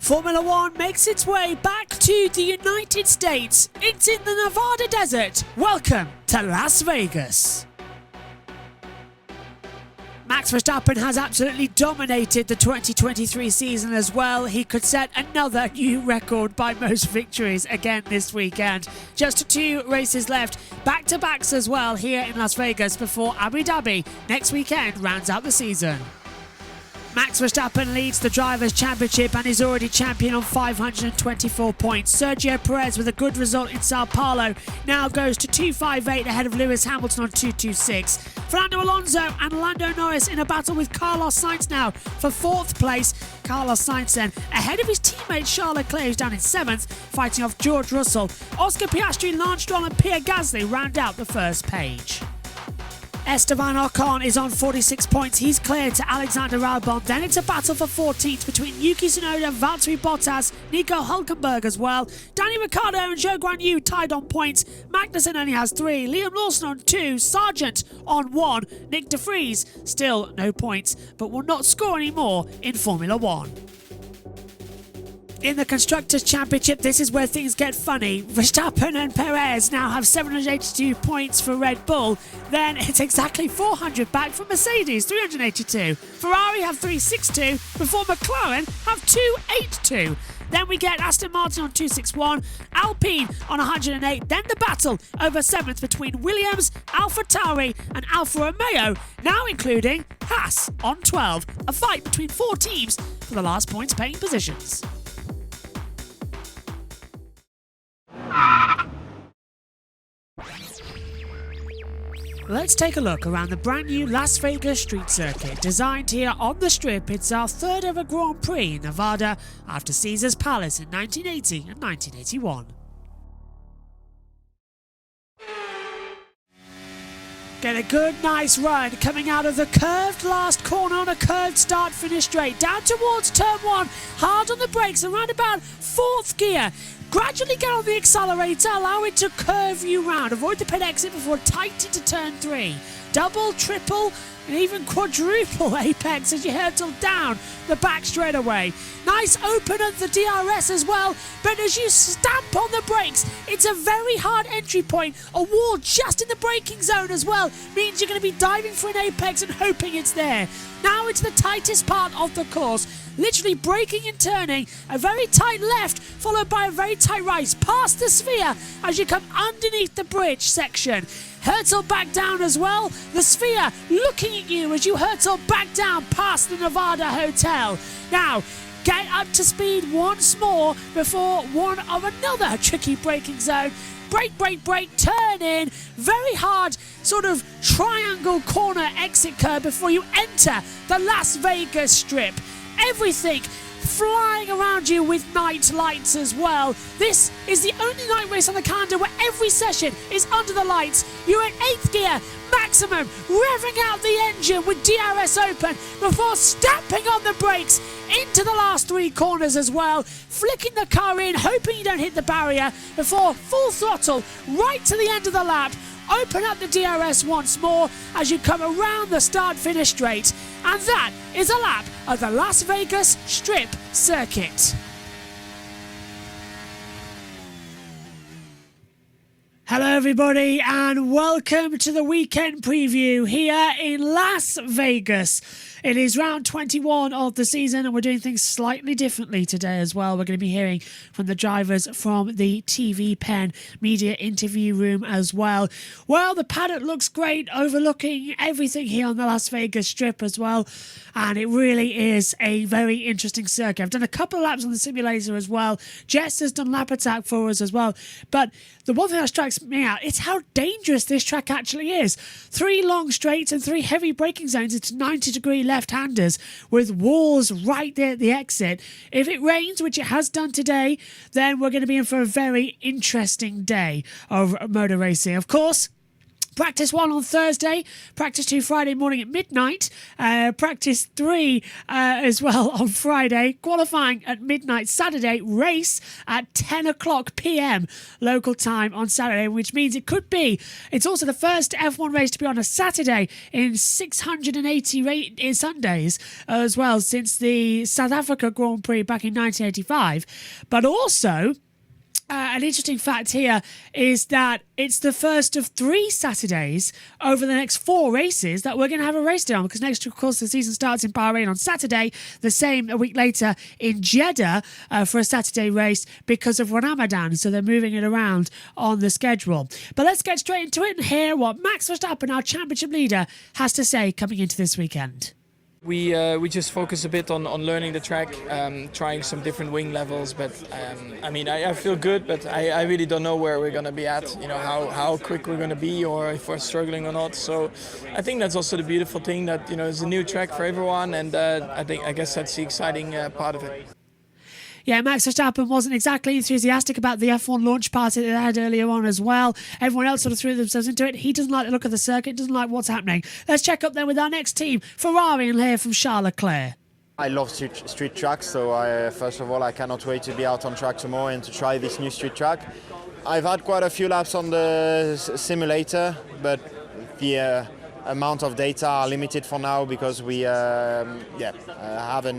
Formula One makes its way back to the United States. It's in the Nevada desert. Welcome to Las Vegas. Max Verstappen has absolutely dominated the 2023 season as well. He could set another new record by most victories again this weekend. Just 2 races left, back-to-backs as well here in Las Vegas before Abu Dhabi next weekend rounds out the season. Max Verstappen leads the Drivers' Championship and is already champion on 524 points. Sergio Perez, with a good result in Sao Paulo, now goes to 258 ahead of Lewis Hamilton on 226. Fernando Alonso and Lando Norris in a battle with Carlos Sainz now for 4th place. Carlos Sainz then ahead of his teammate Charles Leclerc, who's down in 7th, fighting off George Russell. Oscar Piastri, Lance Stroll and Pierre Gasly round out the first page. Esteban Ocon is on 46 points. He's cleared to Alexander Albon. Then it's a battle for 14th between Yuki Tsunoda, Valtteri Bottas, Nico Hülkenberg as well. Danny Ricciardo and Zhou Guanyu tied on points. Magnussen only has 3. Liam Lawson on 2. Sargent on 1. Nick De Vries still no points, but will not score any more in Formula One. In the Constructors' Championship, this is where things get funny. Verstappen and Perez now have 782 points for Red Bull. Then it's exactly 400 back from Mercedes, 382. Ferrari have 362, before McLaren have 282. Then we get Aston Martin on 261, Alpine on 108. Then the battle over 7th between Williams, AlphaTauri and Alfa Romeo, now including Haas on 12. A fight between 4 teams for the last points paying positions. Let's take a look around the brand new Las Vegas street circuit. Designed here on the Strip, it's our 3rd ever Grand Prix in Nevada after Caesars Palace in 1980 and 1981. Get a good, nice run coming out of the curved last corner on a curved start-finish straight. Down towards turn 1, hard on the brakes, around about 4th gear. Gradually get on the accelerator, allow it to curve you round. Avoid the pit exit before tight into turn 3. Double, triple, and even quadruple apex as you hurtle down the back straightaway. Nice open at the DRS as well, but as you stamp on the brakes, it's a very hard entry point. A wall just in the braking zone as well means you're going to be diving for an apex and hoping it's there. Now it's the tightest part of the course. Literally braking and turning, a very tight left followed by a very tight right, past the sphere as you come underneath the bridge section. Hurtle back down as well, the sphere looking at you as you hurtle back down past the Nevada Hotel. Now, get up to speed once more before one of another tricky braking zone. Brake, brake, brake, turn in, very hard sort of triangle corner exit curve before you enter the Las Vegas Strip. Everything flying around you with night lights as well. This is the only night race on the calendar where every session is under the lights. You're in 8th gear, maximum, revving out the engine with DRS open before stamping on the brakes into the last 3 corners as well, flicking the car in, hoping you don't hit the barrier before full throttle right to the end of the lap. Open up the DRS once more as you come around the start-finish straight. And that is a lap of the Las Vegas Strip circuit. Hello everybody and welcome to the weekend preview here in Las Vegas. It is round 21 of the season and we're doing things slightly differently today as well. We're going to be hearing from the drivers from the TV Pen media interview room as well. Well, the paddock looks great, overlooking everything here on the Las Vegas Strip as well. And it really is a very interesting circuit. I've done a couple of laps on the simulator as well. Jess has done lap attack for us as well. But the one thing that strikes me out, it's how dangerous this track actually is. 3 long straights and 3 heavy braking zones into 90-degree left-handers with walls right there at the exit. If it rains, which it has done today, then we're going to be in for a very interesting day of motor racing. Of course, Practice 1 on Thursday, practice 2 Friday morning at midnight, practice 3 as well on Friday, qualifying at midnight Saturday, race at 10 o'clock p.m. local time on Saturday, which means it's also the first F1 race to be on a Saturday in 680 Sundays as well since the South Africa Grand Prix back in 1985. But also, an interesting fact here is that it's the first of 3 Saturdays over the next 4 races that we're going to have a race day on, because next, of course, the season starts in Bahrain on Saturday, the same a week later in Jeddah for a Saturday race because of Ramadan, so they're moving it around on the schedule. But let's get straight into it and hear what Max Verstappen, our championship leader, has to say coming into this weekend. We just focus a bit on learning the track, trying some different wing levels. But I feel good, but I really don't know where we're going to be at. How quick we're going to be, or if we're struggling or not. So I think that's also the beautiful thing, that it's a new track for everyone, and I guess that's the exciting part of it. Yeah, Max Verstappen wasn't exactly enthusiastic about the F1 launch party that they had earlier on as well. Everyone else sort of threw themselves into it. He doesn't like the look of the circuit, doesn't like what's happening. Let's check up then with our next team, Ferrari, and hear from Charles Leclerc. I love street tracks, so first of all, I cannot wait to be out on track tomorrow and to try this new street track. I've had quite a few laps on the simulator, but the amount of data are limited for now because we haven't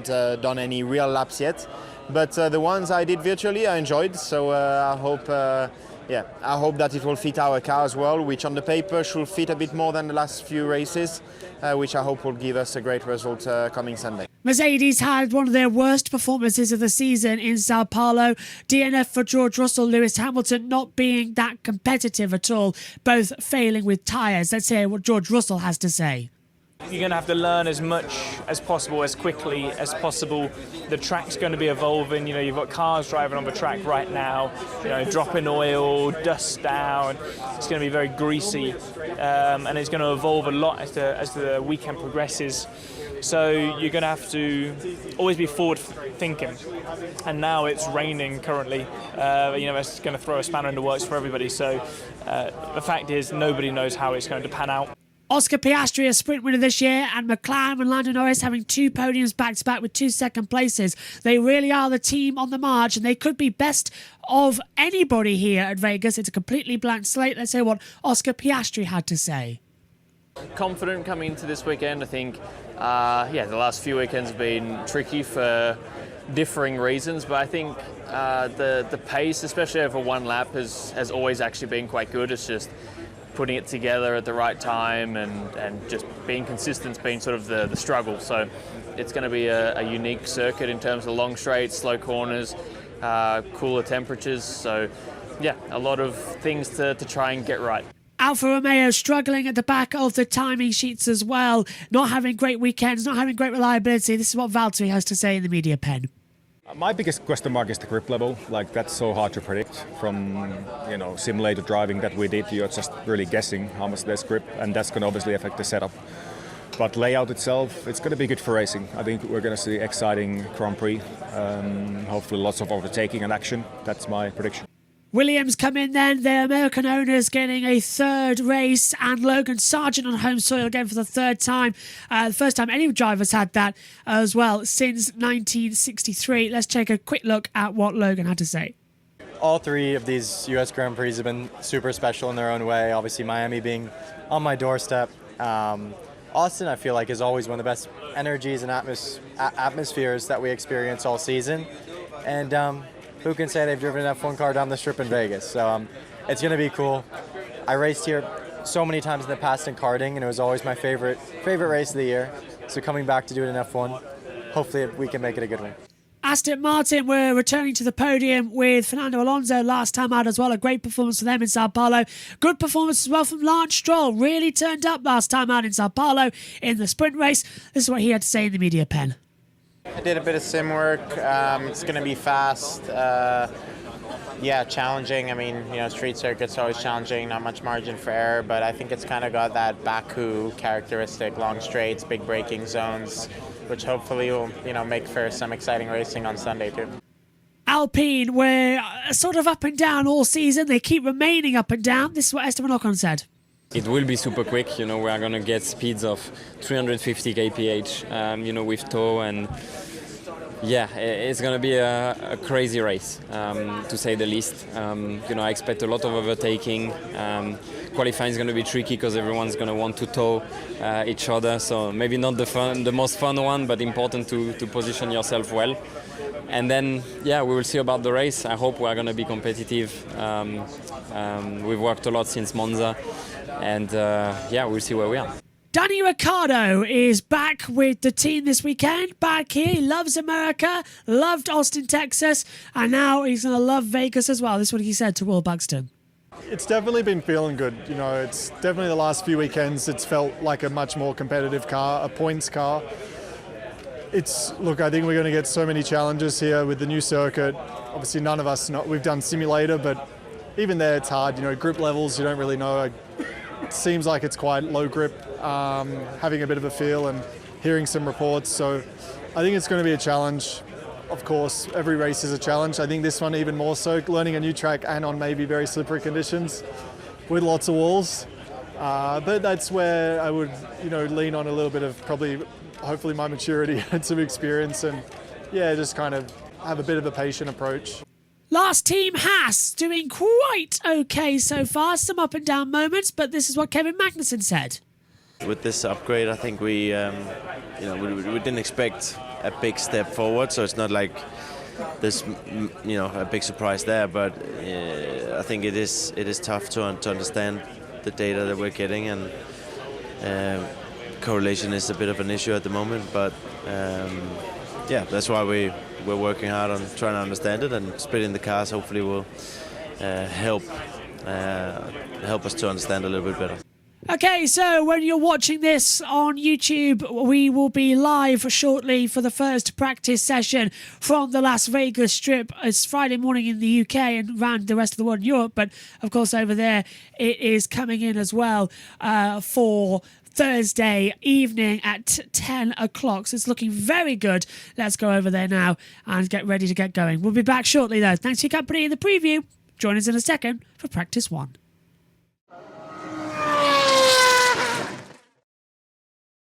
done any real laps yet. But the ones I did virtually, I enjoyed. So I hope that it will fit our car as well, which on the paper should fit a bit more than the last few races, which I hope will give us a great result coming Sunday. Mercedes had one of their worst performances of the season in Sao Paulo. DNF for George Russell, Lewis Hamilton not being that competitive at all, both failing with tyres. Let's hear what George Russell has to say. You're going to have to learn as much as possible, as quickly as possible. The track's going to be evolving. You've got cars driving on the track right now, dropping oil, dust down. It's going to be very greasy, and it's going to evolve a lot as the weekend progresses. So you're going to have to always be forward thinking. And now it's raining currently. It's going to throw a spanner in the works for everybody. So the fact is, nobody knows how it's going to pan out. Oscar Piastri, a sprint winner this year, and McLaren and Lando Norris having 2 podiums back-to-back with 2 second places. They really are the team on the march, and they could be best of anybody here at Vegas. It's a completely blank slate. Let's hear what Oscar Piastri had to say. Confident coming into this weekend. I think, the last few weekends have been tricky for differing reasons, but I think the pace, especially over one lap, has always actually been quite good. It's just putting it together at the right time and just being consistent's been sort of the struggle. So it's going to be a unique circuit in terms of long straights, slow corners, cooler temperatures. So a lot of things to try and get right. Alfa Romeo struggling at the back of the timing sheets as well, not having great weekends, not having great reliability. This is what Valtteri has to say in the media pen. My biggest question mark is the grip level. That's so hard to predict from simulator driving that we did. You're just really guessing how much there's grip, and that's going to obviously affect the setup. But layout itself, it's going to be good for racing. I think we're going to see exciting Grand Prix. Hopefully lots of overtaking and action. That's my prediction. Williams come in then, their American owners getting a 3rd race, and Logan Sargent on home soil again for the 3rd time. The first time any drivers had that as well since 1963. Let's take a quick look at what Logan had to say. All 3 of these US Grand Prix have been super special in their own way. Obviously Miami being on my doorstep. Austin, I feel like, is always one of the best energies and atmospheres that we experience all season. And who can say they've driven an F1 car down the strip in Vegas? So it's going to be cool. I raced here so many times in the past in karting, and it was always my favorite race of the year. So coming back to do it in F1, hopefully we can make it a good one. Aston Martin were returning to the podium with Fernando Alonso last time out as well. A great performance for them in Sao Paulo. Good performance as well from Lance Stroll. Really turned up last time out in Sao Paulo in the sprint race. This is what he had to say in the media pen. I did a bit of sim work. It's going to be fast. Challenging. I mean, street circuits are always challenging, not much margin for error, but I think it's kind of got that Baku characteristic, long straights, big braking zones, which hopefully will, make for some exciting racing on Sunday too. Alpine were sort of up and down all season. They keep remaining up and down. This is what Esteban Ocon said. It will be super quick. We are going to get speeds of 350 kph, with tow, and yeah, it's going to be a crazy race, to say the least. I expect a lot of overtaking. Qualifying is going to be tricky because everyone's going to want to tow each other. So maybe not the most fun one, but important to position yourself well. And then, yeah, we will see about the race. I hope we are going to be competitive. We've worked a lot since Monza, and we'll see where we are. Danny Ricciardo is back with the team this weekend. Back here, he loves America, loved Austin, Texas, and now he's going to love Vegas as well. This is what he said to Will Buxton. It's definitely been feeling good. It's definitely the last few weekends, it's felt like a much more competitive car, a points car. I think we're going to get so many challenges here with the new circuit. Obviously, none of us we've done simulator, but even there it's hard. Grip levels, you don't really know. It seems like it's quite low grip, having a bit of a feel and hearing some reports. So I think it's going to be a challenge. Of course, every race is a challenge. I think this one even more so, learning a new track and on maybe very slippery conditions with lots of walls. But that's where I would, lean on a little bit of hopefully my maturity and some experience, and just kind of have a bit of a patient approach. Last team, Haas, doing quite okay so far. Some up and down moments, but this is what Kevin Magnussen said. With this upgrade, I think we didn't expect a big step forward, so it's not like there's a big surprise there. But I think it is tough to understand the data that we're getting, and correlation is a bit of an issue at the moment. But that's why we're working hard on trying to understand it, and splitting the cars hopefully will help us to understand a little bit better. Okay, so when you're watching this on YouTube, we will be live shortly for the first practice session from the Las Vegas Strip. It's Friday morning in the UK and around the rest of the world in Europe, but of course over there it is coming in as well for Thursday evening at 10 o'clock. So it's looking very good. Let's go over there now and get ready to get going. We'll be back shortly though. Thanks for your company in the preview. Join us in a second for practice one.